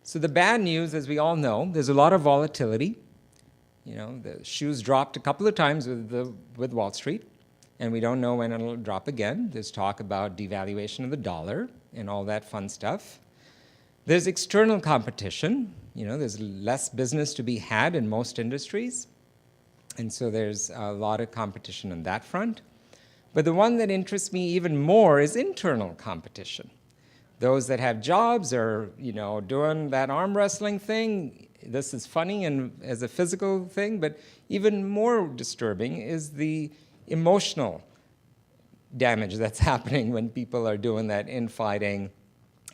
So the bad news, as we all know, there's a lot of volatility. You know, the shoes dropped a couple of times with Wall Street, and we don't know when it'll drop again. There's talk about devaluation of the dollar and all that fun stuff. There's external competition. You know, there's less business to be had in most industries, and so there's a lot of competition on that front. But the one that interests me even more is internal competition. Those that have jobs are, you know, doing that arm wrestling thing. This is funny and as a physical thing, but even more disturbing is the emotional damage that's happening when people are doing that infighting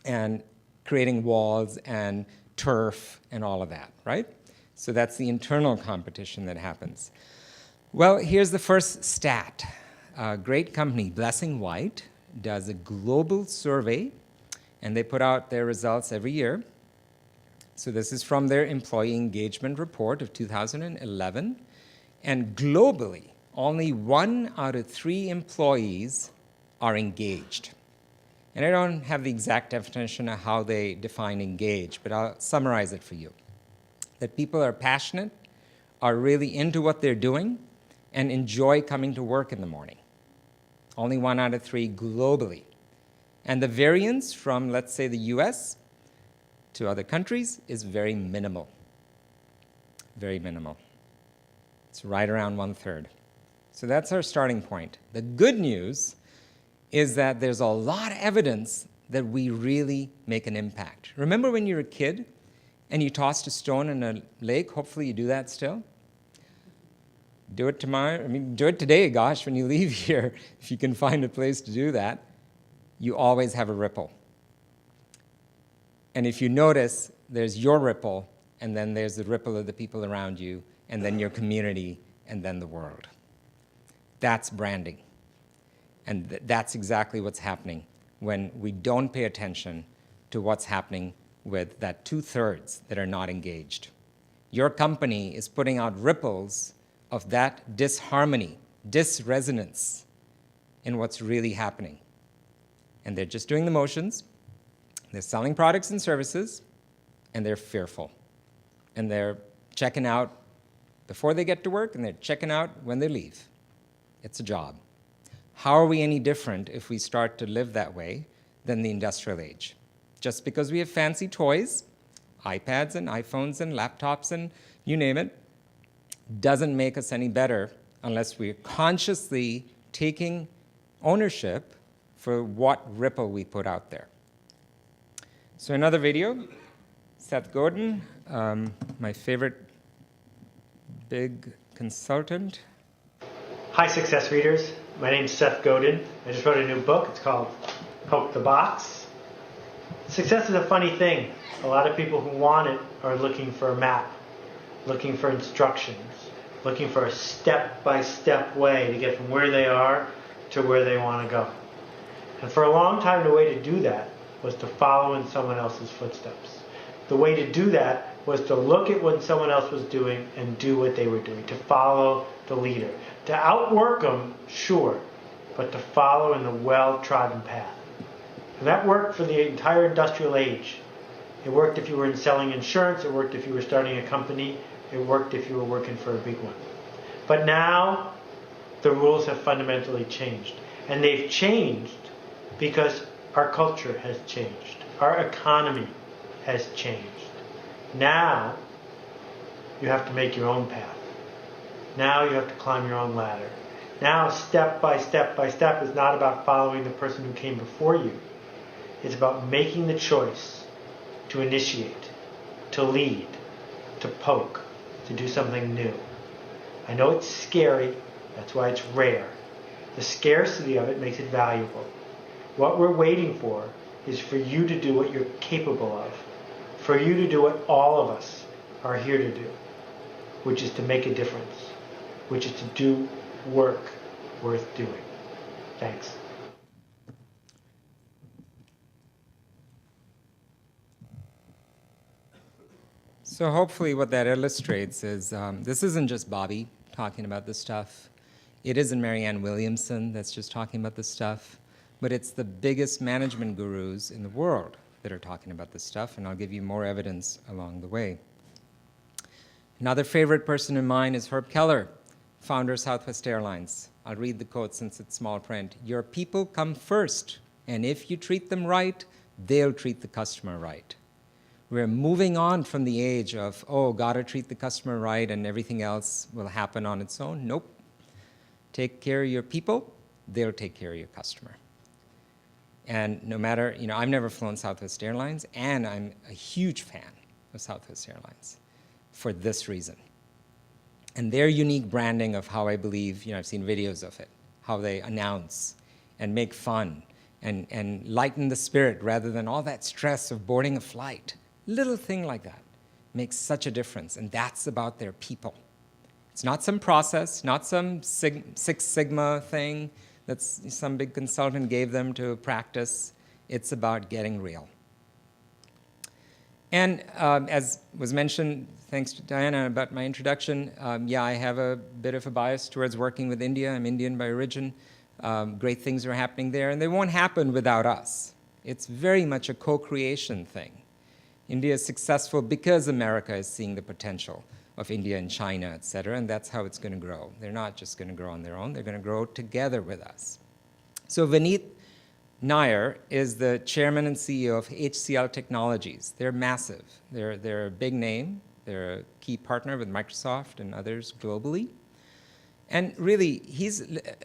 and creating walls and turf and all of that, right? So that's the internal competition that happens. Well, here's the first stat. A great company, Blessing White, does a global survey, and they put out their results every year. So this is from their employee engagement report of 2011. And globally, only 1 out of 3 employees are engaged. And I don't have the exact definition of how they define engaged, but I'll summarize it for you. That people are passionate, are really into what they're doing, and enjoy coming to work in the morning. Only 1 out of 3 globally. And the variance from, let's say, the US to other countries is very minimal. Very minimal. It's right around 1/3. So that's our starting point. The good news is that there's a lot of evidence that we really make an impact. Remember when you were a kid and you tossed a stone in a lake? Hopefully you do that still. Do it tomorrow. I mean, do it today, gosh, when you leave here, if you can find a place to do that. You always have a ripple. And if you notice, there's your ripple, and then there's the ripple of the people around you, and then your community, and then the world. That's branding. And that's exactly what's happening when we don't pay attention to what's happening with that 2/3 that are not engaged. Your company is putting out ripples of that disharmony, disresonance in what's really happening. And they're just doing the motions. They're selling products and services, and they're fearful. And they're checking out before they get to work, and they're checking out when they leave. It's a job. How are we any different if we start to live that way than the industrial age? Just because we have fancy toys, iPads and iPhones and laptops and you name it, doesn't make us any better unless we're consciously taking ownership for what ripple we put out there. So another video, Seth Godin, my favorite big consultant. Hi, Success Readers. My name's Seth Godin. I just wrote a new book. It's called Poke the Box. Success is a funny thing. A lot of people who want it are looking for a map, looking for instructions, looking for a step-by-step way to get from where they are to where they want to go. And for a long time, the way to do that was to follow in someone else's footsteps. The way to do that was to look at what someone else was doing and do what they were doing, to follow the leader. To outwork them, sure, but to follow in the well-trodden path. And that worked for the entire industrial age. It worked if you were selling insurance, it worked if you were starting a company, it worked if you were working for a big one. But now, the rules have fundamentally changed. And they've changed because our culture has changed. Our economy has changed. Now, you have to make your own path. Now you have to climb your own ladder. Now, step by step by step is not about following the person who came before you. It's about making the choice to initiate, to lead, to poke, to do something new. I know it's scary, that's why it's rare. The scarcity of it makes it valuable. What we're waiting for is for you to do what you're capable of, for you to do what all of us are here to do, which is to make a difference, which is to do work worth doing. Thanks. So hopefully what that illustrates is this isn't just Bobby talking about this stuff. It isn't Marianne Williamson that's just talking about this stuff, but it's the biggest management gurus in the world that are talking about this stuff, and I'll give you more evidence along the way. Another favorite person of mine is Herb Keller, founder of Southwest Airlines. I'll read the quote since it's small print. "Your people come first, and if you treat them right, they'll treat the customer right." We're moving on from the age of, oh, gotta treat the customer right and everything else will happen on its own. Nope. Take care of your people, they'll take care of your customer. And no matter, I've never flown Southwest Airlines, and I'm a huge fan of Southwest Airlines for this reason. And their unique branding of how I believe, I've seen videos of it, how they announce and make fun and lighten the spirit rather than all that stress of boarding a flight. Little thing like that makes such a difference, and that's about their people. It's not some process, not some Six Sigma thing that some big consultant gave them to practice. It's about getting real. And as was mentioned, thanks to Diana about my introduction, I have a bit of a bias towards working with India. I'm Indian by origin. Great things are happening there, and they won't happen without us. It's very much a co-creation thing. India is successful because America is seeing the potential of India and China, et cetera, and that's how it's going to grow. They're not just going to grow on their own. They're going to grow together with us. So Vineet Nair is the chairman and CEO of HCL Technologies. They're massive. They're a big name. They're a key partner with Microsoft and others globally. And really,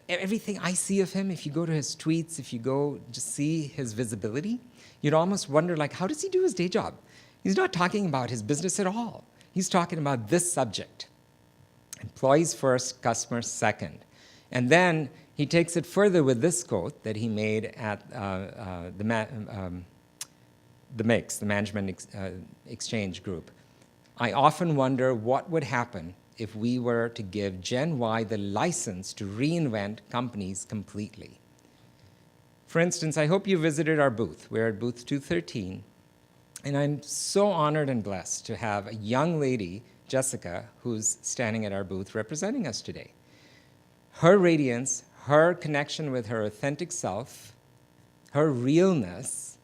everything I see of him, if you go to his tweets, if you go just see his visibility, you'd almost wonder, how does he do his day job? He's not talking about his business at all. He's talking about this subject. Employees first, customers second. And then he takes it further with this quote that he made at the MIX, the Management Exchange Group. "I often wonder what would happen if we were to give Gen Y the license to reinvent companies completely." For instance, I hope you visited our booth. We're at booth 213. And I'm so honored and blessed to have a young lady, Jessica, who's standing at our booth representing us today. Her radiance, her connection with her authentic self, her realness,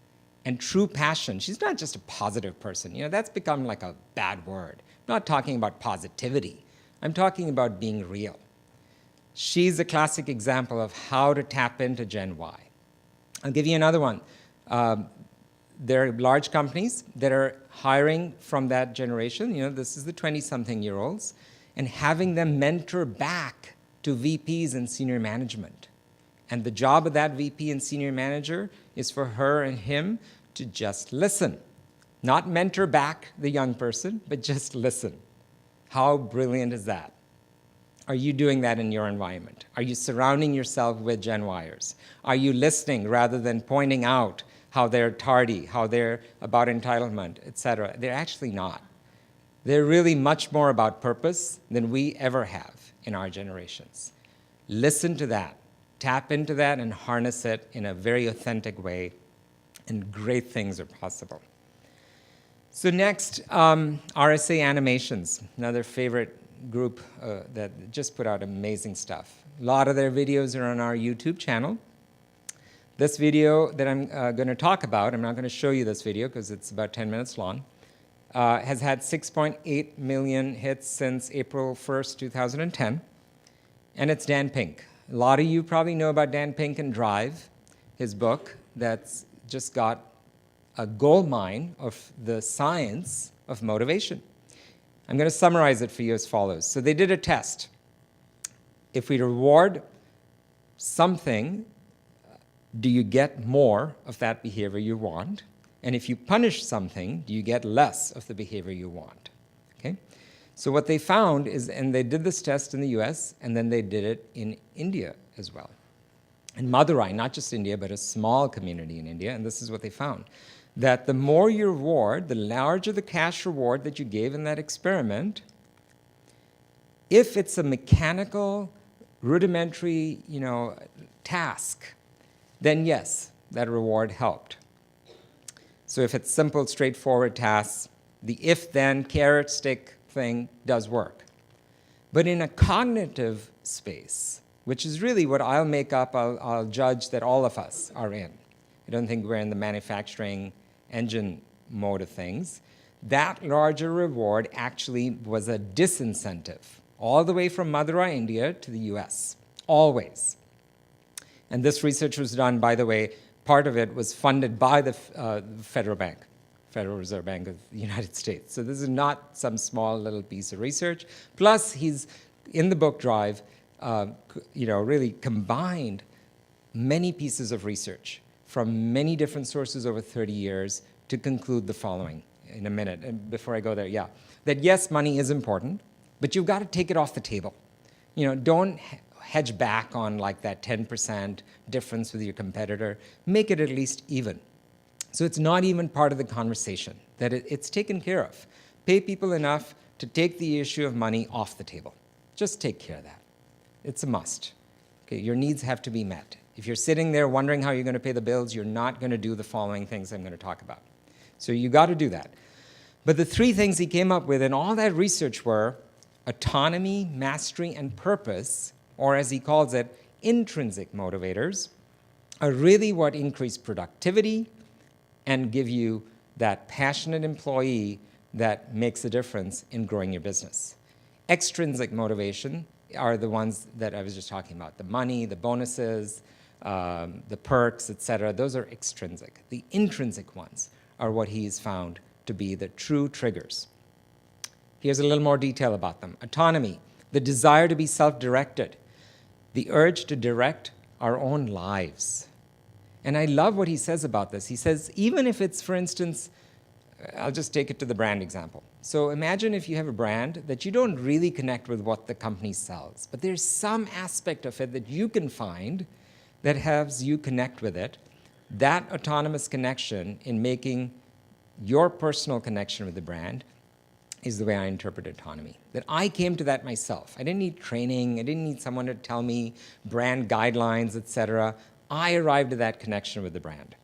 and true passion. She's not just a positive person. That's become like a bad word. I'm not talking about positivity. I'm talking about being real. She's a classic example of how to tap into Gen Y. I'll give you another one. There are large companies that are hiring from that generation. This is the 20-something-year-olds, and having them mentor back to VPs and senior management. And the job of that VP and senior manager is for her and him to just listen. Not mentor back the young person, but just listen. How brilliant is that? Are you doing that in your environment? Are you surrounding yourself with Gen Yers? Are you listening rather than pointing out how they're tardy, how they're about entitlement, et cetera? They're actually not. They're really much more about purpose than we ever have in our generations. Listen to that, tap into that, and harness it in a very authentic way, and great things are possible. So next, RSA Animations, another favorite group that just put out amazing stuff. A lot of their videos are on our YouTube channel. This video that I'm going to talk about, I'm not going to show you this video because it's about 10 minutes long, has had 6.8 million hits since April 1st, 2010. And it's Dan Pink. A lot of you probably know about Dan Pink and Drive, his book that's just got a gold mine of the science of motivation. I'm going to summarize it for you as follows. So they did a test. If we reward something, do you get more of that behavior you want? And if you punish something, do you get less of the behavior you want? Okay? So what they found is, and they did this test in the US, and then they did it in India as well. In Madurai, not just India, but a small community in India, and this is what they found. That the more you reward, the larger the cash reward that you gave in that experiment, if it's a mechanical, rudimentary, task, then yes, that reward helped. So if it's simple, straightforward tasks, the if-then carrot stick thing does work. But in a cognitive space, which is really what I'll judge that all of us are in. I don't think we're in the manufacturing engine mode of things, that larger reward actually was a disincentive, all the way from Madurai, India to the US, always. And this research was done, by the way, part of it was funded by the Federal Bank, Federal Reserve Bank of the United States. So this is not some small little piece of research. Plus, he's, in the book Drive, really combined many pieces of research from many different sources over 30 years to conclude the following in a minute. And before I go there, yeah, that yes, money is important, but you've got to take it off the table. Don't hedge back on like that 10% difference with your competitor. Make it at least even. So it's not even part of the conversation, that it's taken care of. Pay people enough to take the issue of money off the table. Just take care of that. It's a must. Okay, your needs have to be met. If you're sitting there wondering how you're going to pay the bills, you're not going to do the following things I'm going to talk about. So you got to do that. But the three things he came up with in all that research were autonomy, mastery, and purpose, or as he calls it, intrinsic motivators, are really what increase productivity and give you that passionate employee that makes a difference in growing your business. Extrinsic motivation are the ones that I was just talking about, the money, the bonuses, the perks, et cetera. Those are extrinsic. The intrinsic ones are what he's found to be the true triggers. Here's a little more detail about them. Autonomy, the desire to be self-directed, the urge to direct our own lives. And I love what he says about this. He says, even if it's, for instance, I'll just take it to the brand example. So imagine if you have a brand that you don't really connect with what the company sells, but there's some aspect of it that you can find that has you connect with it. That autonomous connection in making your personal connection with the brand is the way I interpret autonomy. That I came to that myself. I didn't need training. I didn't need someone to tell me brand guidelines, et cetera. I arrived at that connection with the brand.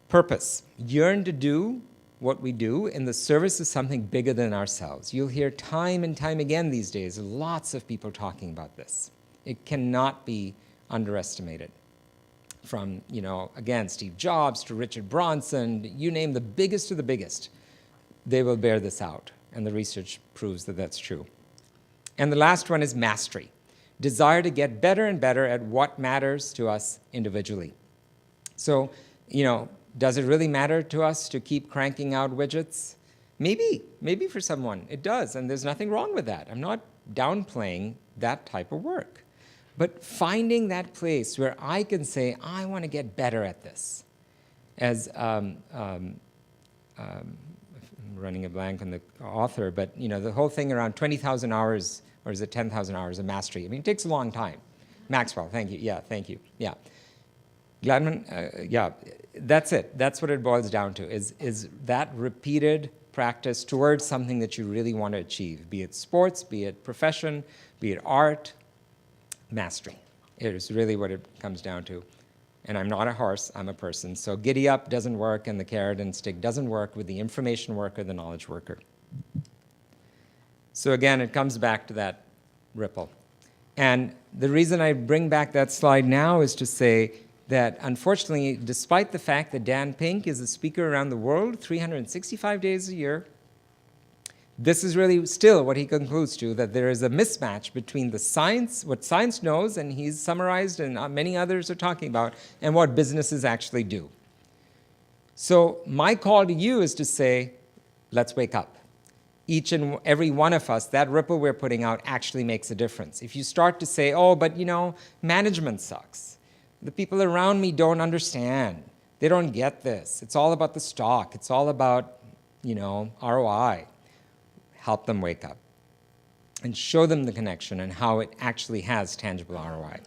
Purpose, yearn to do what we do in the service of something bigger than ourselves. You'll hear time and time again these days, lots of people talking about this. It cannot be underestimated. From, again, Steve Jobs to Richard Branson, you name the biggest of the biggest, they will bear this out. And the research proves that that's true. And the last one is mastery. Desire to get better and better at what matters to us individually. So, does it really matter to us to keep cranking out widgets? Maybe for someone it does, and there's nothing wrong with that. I'm not downplaying that type of work. But finding that place where I can say, I want to get better at this. As I'm running a blank on the author, but the whole thing around 20,000 hours, or is it 10,000 hours of mastery? I mean, it takes a long time. Maxwell, thank you. Yeah, thank you. Yeah. Gladman, yeah, that's it. That's what it boils down to, is that repeated practice towards something that you really want to achieve, be it sports, be it profession, be it art. Mastery. It is really what it comes down to. And I'm not a horse, I'm a person. So giddy up doesn't work, and the carrot and stick doesn't work with the information worker, the knowledge worker. So again, it comes back to that ripple. And the reason I bring back that slide now is to say that unfortunately, despite the fact that Dan Pink is a speaker around the world 365 days a year, this is really still what he concludes to, that there is a mismatch between the science, what science knows, and he's summarized and many others are talking about, and what businesses actually do. So my call to you is to say, let's wake up. Each and every one of us, that ripple we're putting out actually makes a difference. If you start to say, oh, but management sucks. The people around me don't understand. They don't get this. It's all about the stock. It's all about, ROI. Help them wake up and show them the connection and how it actually has tangible ROI.